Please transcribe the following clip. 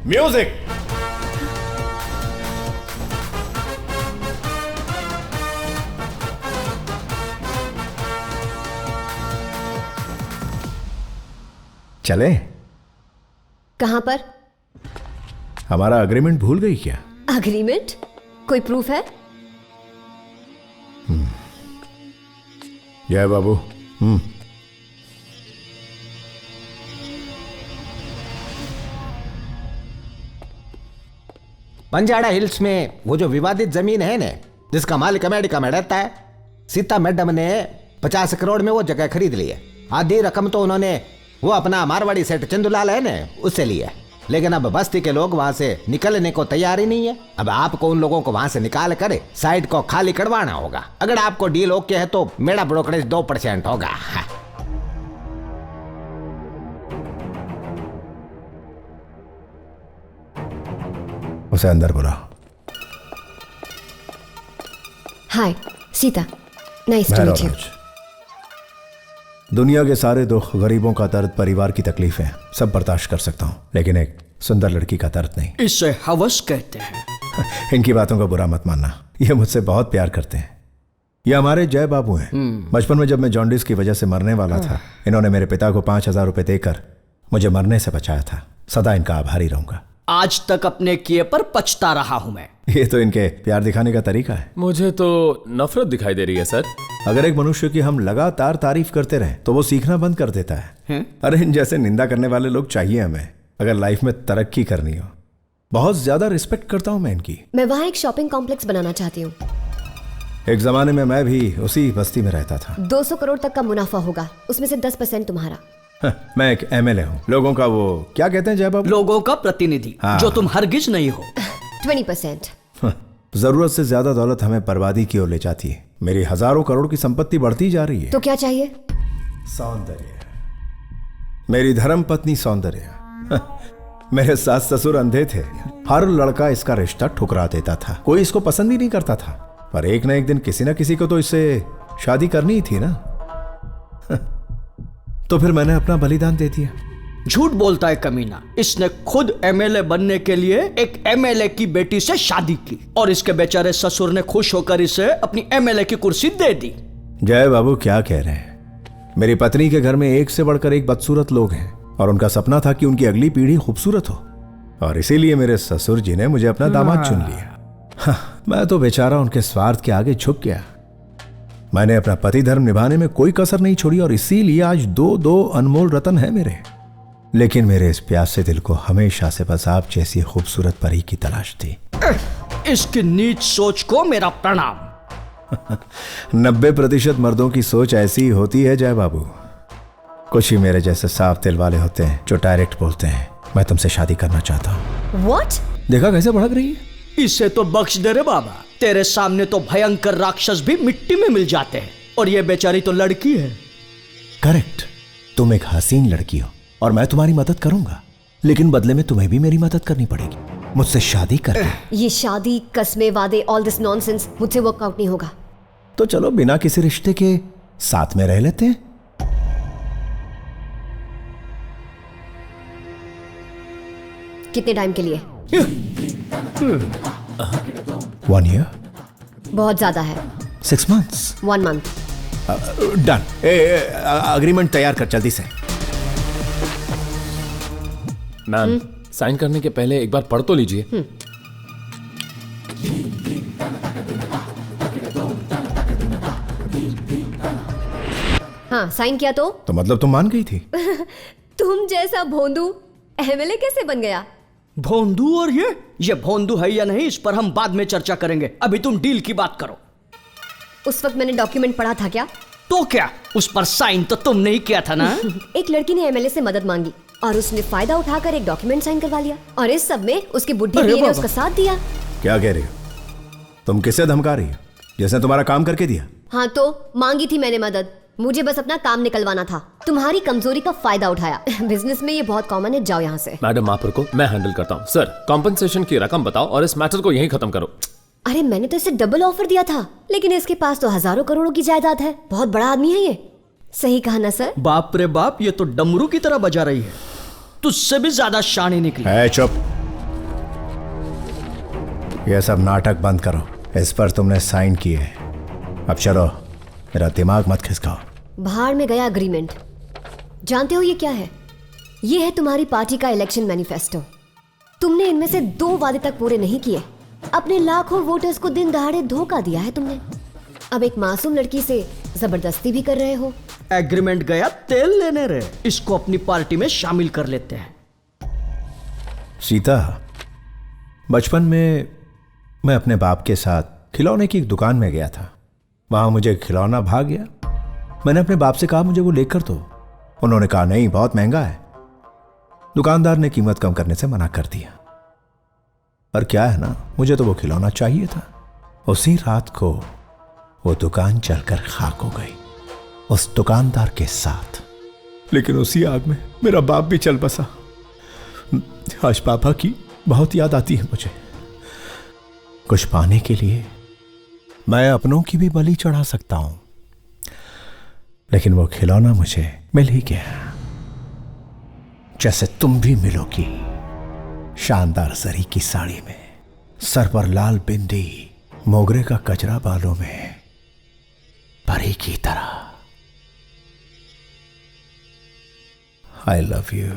Music. चले? कहां पर? हमारा अग्रीमेंट भूल गई क्या? अग्रीमेंट? कोई प्रूफ है? जय बाबू। बंजारा हिल्स में वो जो विवादित जमीन है ना, जिसका मालिक अमेरिका में रहता है, सीता मैडम ने 50 करोड़ में वो जगह खरीद ली है। आधी रकम तो उन्होंने वो अपना मारवाड़ी सेठ चंदूलाल है ना, उससे लिया। लेकिन अब बस्ती के लोग वहां से निकलने को तैयार ही नहीं है। अब आपको उन लोगों को वहां से निकाल कर साइड को खाली करवाना होगा। अगर आपको डील ओके है तो मेरा ब्रोकरेज 2% होगा। उसे अंदर बुलाओ। Hi Sita, nice to meet you. दुनिया के सारे दुख, गरीबों का दर्द, परिवार की तकलीफें सब बर्दाश्त कर सकता हूं, लेकिन एक सुंदर लड़की का दर्द नहीं। इसे हवस कहते हैं। इनकी बातों का बुरा मत मानना, ये मुझसे बहुत प्यार करते हैं। ये हमारे जय बाबू हैं। बचपन में जब मैं जॉन्डिस की वजह से मरने वाला था, इन्होंने मेरे पिता को 5,000 रुपए देकर मुझे मरने से बचाया था। सदा इनका आभारी रहूंगा। आज तक अपने किए पर पछता रहा हूं मैं। ये तो इनके प्यार दिखाने का तरीका है। मुझे तो नफरत दिखाई दे रही है सर। अगर एक मनुष्य की हम लगातार तारीफ करते रहें तो वो सीखना बंद कर देता है। अरे इन जैसे निंदा करने वाले लोग चाहिए हमें, अगर लाइफ में तरक्की करनी हो। बहुत ज्यादा रिस्पेक्ट करता हूं मैं इनकी। मैं वहाँ एक शॉपिंग कॉम्प्लेक्स बनाना चाहती हूँ। एक जमाने में मैं भी उसी बस्ती में रहता था। 200 करोड़ तक का मुनाफा होगा, उसमें से 10% तुम्हारा। मैं एक MLA हूँ, लोगों का वो क्या कहते हैं जय बाबू? लोगों का प्रतिनिधि। हाँ। जो तुम हरगिज नहीं हो। 20%। जरूरत से ज्यादा दौलत हमें बर्बादी की ओर ले जाती है। मेरी हजारों करोड़ की संपत्ति बढ़ती जा रही है। तो क्या चाहिए? सौंदर्य। मेरी धर्म पत्नी सौंदर्य। मेरे सास ससुर अंधे थे, हर लड़का इसका रिश्ता ठुकरा देता था, कोई इसको पसंद ही नहीं करता था। पर एक ना एक दिन किसी ना किसी को तो इससे शादी करनी ही थी ना। तो फिर मैंने अपना बलिदान दे दिया। झूठ बोलता है कमीना। इसने खुद MLA बनने के लिए एक MLA की बेटी से शादी की और इसके बेचारे ससुर ने खुश होकर इसे अपनी MLA की कुर्सी दे दी। जय बाबू क्या कह रहे हैं? मेरी पत्नी के घर में एक से बढ़कर एक बदसूरत लोग हैं और उनका सपना था कि उनकी अगली पीढ़ी खूबसूरत हो, और इसीलिए मेरे ससुर जी ने मुझे अपना दामाद चुन लिया। मैं तो बेचारा उनके स्वार्थ के आगे झुक गया। मैंने अपना पति धर्म निभाने में कोई कसर नहीं छोड़ी और इसीलिए आज दो अनमोल रतन है मेरे। लेकिन मेरे इस प्यासे दिल को हमेशा से बस आप जैसी खूबसूरत परी की तलाश थी। इसकी नीच सोच को मेरा प्रणाम। 90% मर्दों की सोच ऐसी ही होती है जय बाबू। कुछ ही मेरे जैसे साफ दिल वाले होते हैं जो डायरेक्ट बोलते हैं मैं तुमसे शादी करना चाहता हूँ। What? देखा कैसे भड़क रही है? इसे तो बख्श दे रे बाबा। तेरे सामने तो भयंकर राक्षस भी मिट्टी में मिल जाते हैं और ये बेचारी तो लड़की है। करेक्ट, तुम एक हसीन लड़की हो और मैं तुम्हारी मदद करूंगा, लेकिन बदले में तुम्हें भी मेरी मदद करनी पड़ेगी मुझसे शादी करके। ये शादी, कस्में, वादे, ऑल दिस नॉनसेंस मुझसे वर्कआउट नहीं होगा। तो चलो बिना किसी रिश्ते के साथ में रह लेते हैं। कितने टाइम के लिए? 1 year? बहुत ज्यादा है। 6 months? 1 month। डन। अग्रीमेंट तैयार कर जल्दी से। मैम, साइन करने के पहले एक बार पढ़ तो लीजिए। हाँ, साइन किया तो मतलब तुम मान गई थी? तुम जैसा भोंदू MLA कैसे बन गया? भोंदू? और ये भोंदू है या नहीं इस पर हम बाद में चर्चा करेंगे। अभी तुम डील की बात करो। उस वक्त मैंने डॉक्यूमेंट पढ़ा था क्या? तो क्या, उस पर साइन तो तुमने ही किया था ना? एक लड़की ने MLA से मदद मांगी और उसने फायदा उठाकर एक डॉक्यूमेंट साइन करवा लिया, और इस सब में उसकी बुढ़ी बीवी ने उसका साथ दिया। क्या कह रही हो? तुम किसे धमका रही हो? जिसने तुम्हारा काम करके दिया? हाँ, तो मांगी थी मैंने मदद, मुझे बस अपना काम निकलवाना था। तुम्हारी कमजोरी का फायदा उठाया। बिजनेस में ये बहुत कॉमन है, जाओ यहाँ से। मैडम आप रुको, मैं हैंडल करता हूँ। सर, कॉम्पनसेशन की रकम बताओ और इस मैटर को यहीं खत्म करो। अरे मैंने तो इसे डबल ऑफर दिया था, लेकिन इसके पास तो हजारों करोड़ों की जायदाद है। बहुत बड़ा आदमी है ये। सही कहा ना सर? बाप रे बाप, ये तो डमरू की तरह बजा रही है। तुझसे भी ज्यादा शानी निकली। है चुप। यह सब नाटक बंद करो। इस पर तुमने साइन किए हैं। अब चलो, मेरा दिमाग मत खिसकाओ। बाहर में गया एग्रीमेंट। जानते हो ये क्या है? ये है तुम्हारी पार्टी का इलेक्शन मैनिफेस्टो। तुमने इनमें से 2 वादे तक पूरे नहीं किए। अपने लाखों वोटर्स को दिन दहाड़े धोखा दिया है तुमने। अब एक मासूम लड़की से जबरदस्ती भी कर रहे हो। एग्रीमेंट गया तेल लेने रे, इसको अपनी पार्टी में शामिल कर लेते हैं। सीता, बचपन में मैं अपने बाप के साथ खिलौने की एक दुकान में गया था। वहां मुझे खिलौना भाग गया। मैंने अपने बाप से कहा मुझे वो लेकर दो। उन्होंने कहा नहीं, बहुत महंगा है। दुकानदार ने कीमत कम करने से मना कर दिया। और क्या है ना, मुझे तो वो खिलौना चाहिए था। उसी रात को वो दुकान जलकर खाक हो गई, उस दुकानदार के साथ। लेकिन उसी आग में मेरा बाप भी चल बसा। आज पापा की बहुत याद आती है मुझे। कुछ पाने के लिए मैं अपनों की भी बलि चढ़ा सकता हूं, लेकिन वो खिलौना मुझे मिल ही गया। जैसे तुम भी मिलोगी, शानदार जरी की साड़ी में, सर पर लाल बिंदी, मोगरे का कचरा बालों में, परी की तरह। I love you.